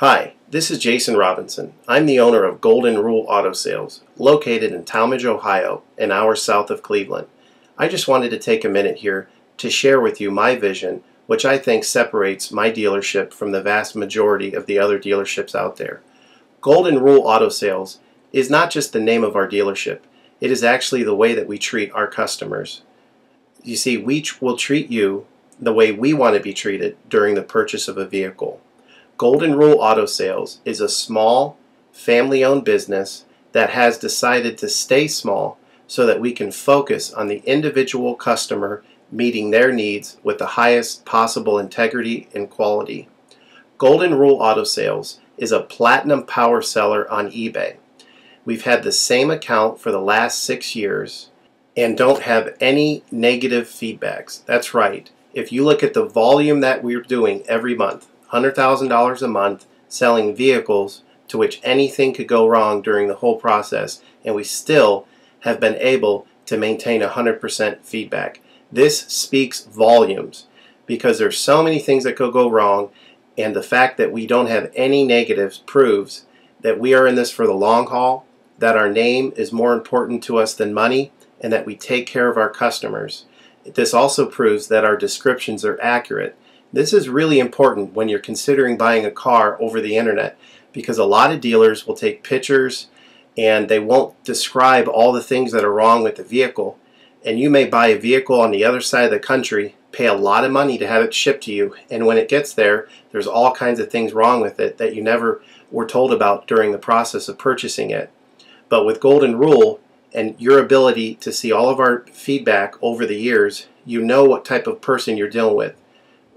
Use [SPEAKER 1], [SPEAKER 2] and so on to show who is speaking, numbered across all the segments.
[SPEAKER 1] Hi, this is Jason Robinson. I'm the owner of Golden Rule Auto Sales, located in Tallmadge, Ohio, an hour south of Cleveland. I just wanted to take a minute here to share with you my vision, which I think separates my dealership from the vast majority of the other dealerships out there. Golden Rule Auto Sales is not just the name of our dealership, it is actually the way that we treat our customers. You see, we will treat you the way we want to be treated during the purchase of a vehicle. Golden Rule Auto Sales is a small, family-owned business that has decided to stay small so that we can focus on the individual customer meeting their needs with the highest possible integrity and quality. Golden Rule Auto Sales is a platinum power seller on eBay. We've had the same account for the last 6 years and don't have any negative feedbacks. That's right. If you look at the volume that we're doing every month, $100,000 a month selling vehicles to which anything could go wrong during the whole process, and we still have been able to maintain 100% feedback. This speaks volumes because there's so many things that could go wrong, and the fact that we don't have any negatives proves that we are in this for the long haul, that our name is more important to us than money, and that we take care of our customers. This also proves that our descriptions are accurate. This is really important when you're considering buying a car over the internet, because a lot of dealers will take pictures and they won't describe all the things that are wrong with the vehicle, and you may buy a vehicle on the other side of the country, pay a lot of money to have it shipped to you, and when it gets there, there's all kinds of things wrong with it that you never were told about during the process of purchasing it. But with Golden Rule and your ability to see all of our feedback over the years, you know what type of person you're dealing with.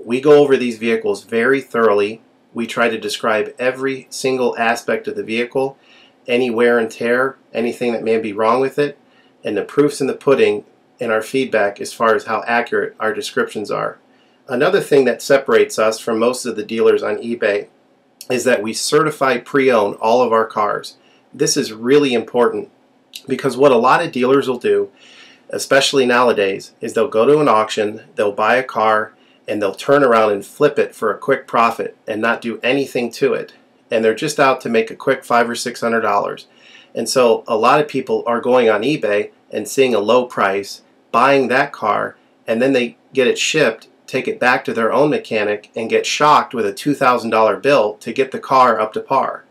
[SPEAKER 1] We go over these vehicles very thoroughly. We try to describe every single aspect of the vehicle, any wear and tear, anything that may be wrong with it, and the proof's in the pudding in our feedback as far as how accurate our descriptions are. Another thing that separates us from most of the dealers on eBay is that we certify pre-owned all of our cars. This is really important because what a lot of dealers will do, especially nowadays, is they'll go to an auction, they'll buy a car, and they'll turn around and flip it for a quick profit and not do anything to it. And they're just out to make a quick $500 or $600. And so a lot of people are going on eBay and seeing a low price, buying that car, and then they get it shipped, take it back to their own mechanic, and get shocked with a $2,000 bill to get the car up to par.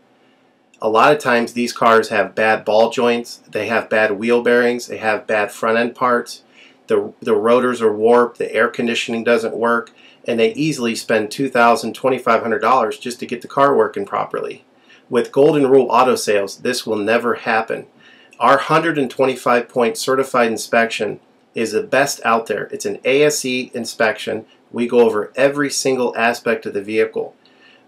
[SPEAKER 1] A lot of times these cars have bad ball joints, they have bad wheel bearings, they have bad front end parts. The rotors are warped, the air conditioning doesn't work, and they easily spend $2,000, $2,500 just to get the car working properly. With Golden Rule Auto Sales, this will never happen. Our 125-point certified inspection is the best out there. It's an ASE inspection. We go over every single aspect of the vehicle.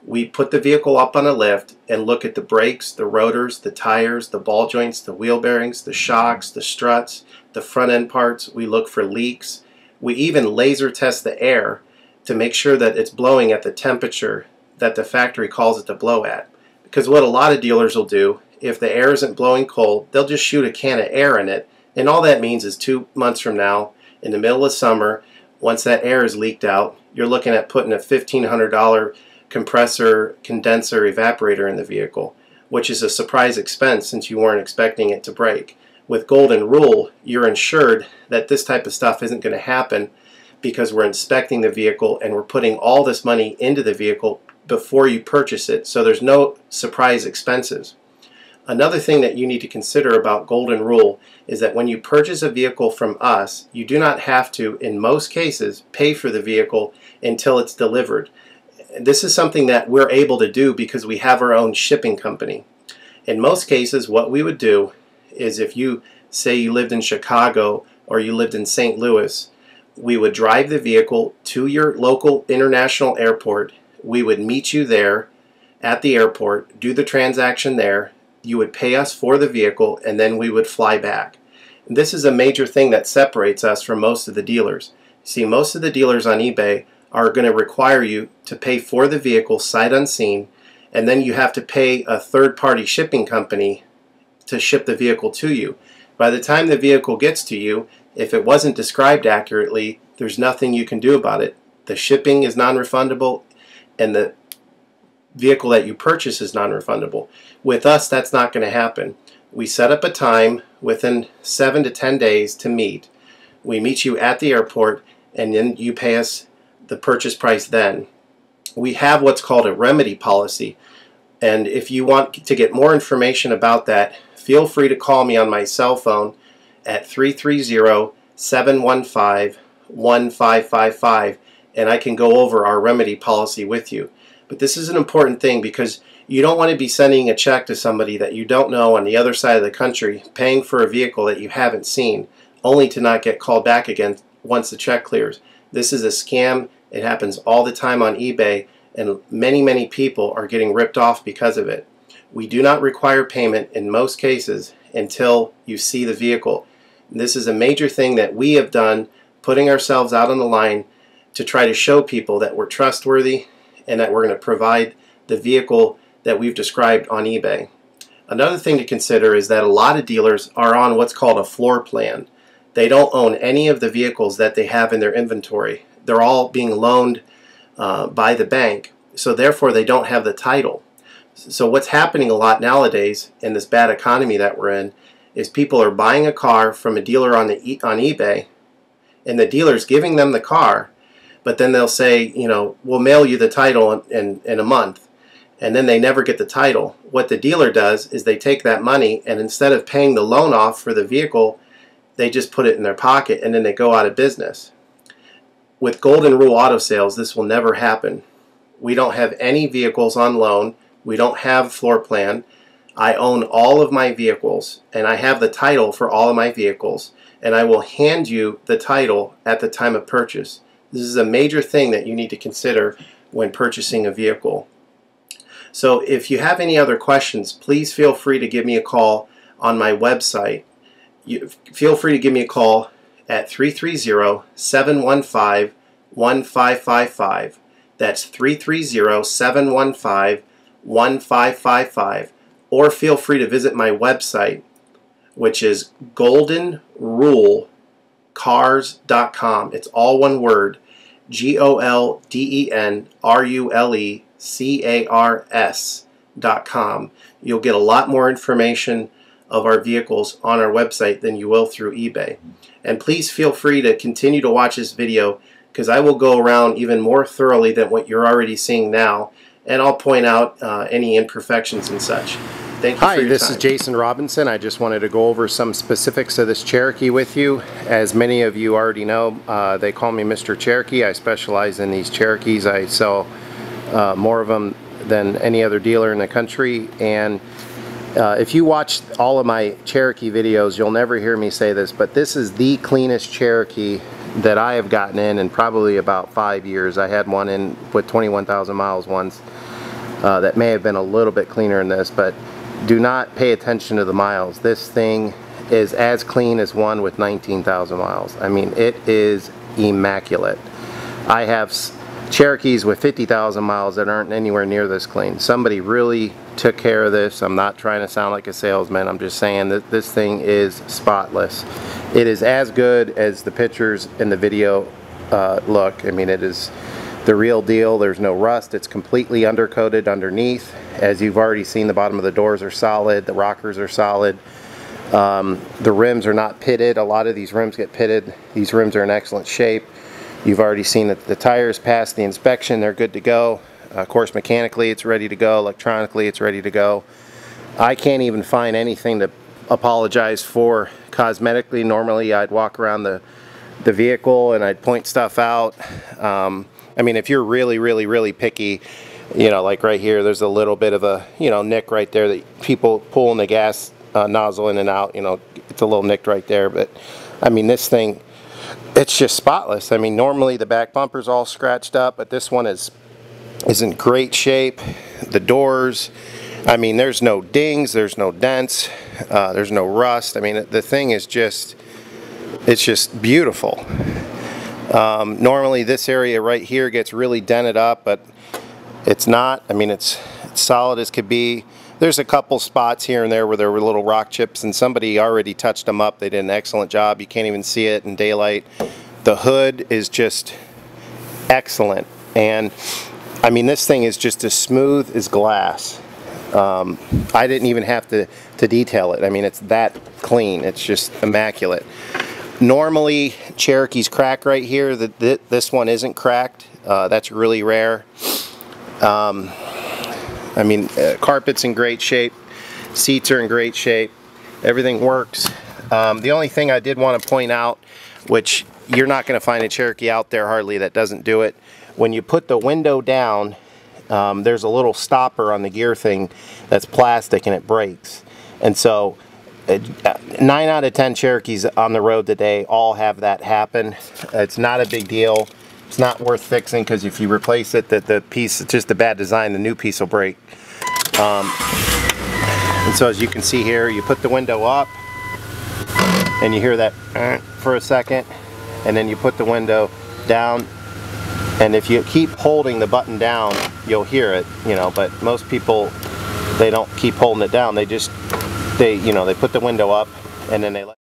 [SPEAKER 1] We put the vehicle up on a lift and look at the brakes, the rotors, the tires, the ball joints, the wheel bearings, the shocks, the struts, the front end parts. We look for leaks. We even laser test the air to make sure that it's blowing at the temperature that the factory calls it to blow at. Because what a lot of dealers will do, if the air isn't blowing cold, they'll just shoot a can of air in it, and all that means is 2 months from now, in the middle of summer, once that air is leaked out, you're looking at putting a $1,500 compressor, condenser, evaporator in the vehicle, which is a surprise expense since you weren't expecting it to break. With Golden Rule, you're ensured that this type of stuff isn't going to happen because we're inspecting the vehicle and we're putting all this money into the vehicle before you purchase it, so there's no surprise expenses. Another thing that you need to consider about Golden Rule is that when you purchase a vehicle from us, you do not have to, in most cases, pay for the vehicle until it's delivered. This is something that we're able to do because we have our own shipping company. In most cases, what we would do is if you say you lived in Chicago or you lived in St. Louis, we would drive the vehicle to your local international airport. We would meet you there at the airport, do the transaction there. You would pay us for the vehicle, and then we would fly back. And this is a major thing that separates us from most of the dealers. See, most of the dealers on eBay are going to require you to pay for the vehicle sight unseen, and then you have to pay a third-party shipping company to ship the vehicle to you. By the time the vehicle gets to you, if it wasn't described accurately, there's nothing you can do about it. The shipping is non-refundable, and the vehicle that you purchase is non-refundable. With us, that's not going to happen. We set up a time within 7 to 10 days to meet. We meet you at the airport, and then you pay us the purchase price then. We have what's called a remedy policy, and if you want to get more information about that, feel free to call me on my cell phone at 330-715-1555, and I can go over our remedy policy with you. But this is an important thing because you don't want to be sending a check to somebody that you don't know on the other side of the country, paying for a vehicle that you haven't seen, only to not get called back again once the check clears. This is a scam. It happens all the time on eBay, and many people are getting ripped off because of it. We do not require payment in most cases until you see the vehicle. And this is a major thing that we have done, putting ourselves out on the line to try to show people that we're trustworthy and that we're going to provide the vehicle that we've described on eBay. Another thing to consider is that a lot of dealers are on what's called a floor plan. They don't own any of the vehicles that they have in their inventory. They're all being loaned by the bank, so therefore they don't have the title. So what's happening a lot nowadays in this bad economy that we're in is people are buying a car from a dealer on eBay, and the dealer's giving them the car, but then they'll say, you know, we'll mail you the title in a month, and then they never get the title. What the dealer does is they take that money, and instead of paying the loan off for the vehicle, they just put it in their pocket, and then they go out of business. With Golden Rule Auto Sales, this will never happen. We don't have any vehicles on loan. We don't have floor plan. I own all of my vehicles, and I have the title for all of my vehicles, and I will hand you the title at the time of purchase. This is a major thing that you need to consider when purchasing a vehicle. So if you have any other questions, please feel free to give me a call on my website. Feel free to give me a call at 330-715-1555. That's 330-715-1555. Or feel free to visit my website, which is goldenrulecars.com. It's all one word, goldenrulecars.com. You'll get a lot more information of our vehicles on our website than you will through eBay. And please feel free to continue to watch this video, because I will go around even more thoroughly than what you're already seeing now, and I'll point out any imperfections and such. Thank you for your time. Hi, this is Jason Robinson. I just wanted to go over some specifics of this Cherokee with you. As many of you already know, they call me Mr. Cherokee. I specialize in these Cherokees. I sell more of them than any other dealer in the country, and if you watch all of my Cherokee videos, you'll never hear me say this, but this is the cleanest Cherokee that I have gotten in probably about 5 years. I had one in with 21,000 miles once that may have been a little bit cleaner than this, but do not pay attention to the miles. This thing is as clean as one with 19,000 miles. I mean, it is immaculate. I have Cherokees with 50,000 miles that aren't anywhere near this clean. Somebody really took care of this. I'm not trying to sound like a salesman. I'm just saying that this thing is spotless. It is as good as the pictures in the video look. I mean, it is the real deal. There's no rust. It's completely undercoated underneath. As you've already seen, the bottom of the doors are solid. The rockers are solid. The rims are not pitted. A lot of these rims get pitted. These rims are in excellent shape. You've already seen that the tires passed the inspection. They're good to go. Of course, mechanically it's ready to go. Electronically it's ready to go. I can't even find anything to apologize for cosmetically. Normally I'd walk around the vehicle and I'd point stuff out. I mean, if you're really picky, you know, like right here, there's a little bit of a, you know, nick right there that people pulling the gas nozzle in and out, you know, it's a little nicked right there. But I mean, this thing, it's just spotless. I mean, normally the back bumper's all scratched up, but this one is in great shape. The doors, I mean, there's no dings, there's no dents, there's no rust. I mean, the thing is just, it's just beautiful. Normally this area right here gets really dented up, but it's not. I mean, it's solid as could be. There's a couple spots here and there where there were little rock chips, and somebody already touched them up. They did an excellent job. You can't even see it in daylight. The hood is just excellent, and I mean, this thing is just as smooth as glass. I didn't even have to detail it. I mean, it's that clean. It's just immaculate. Normally, Cherokees crack right here. This one isn't cracked. That's really rare. I mean, carpet's in great shape. Seats are in great shape. Everything works. The only thing I did want to point out, which you're not going to find a Cherokee out there hardly that doesn't do it, when you put the window down, there's a little stopper on the gear thing that's plastic and it breaks. And so 9 out of 10 Cherokees on the road today all have that happen. It's not a big deal. It's not worth fixing, because if you replace it, the piece, it's just a bad design, the new piece will break. And so as you can see here, you put the window up and you hear that for a second, and then you put the window down, and if you keep holding the button down, you'll hear it, you know, but most people, they don't keep holding it down. They just, you know, they put the window up and then they let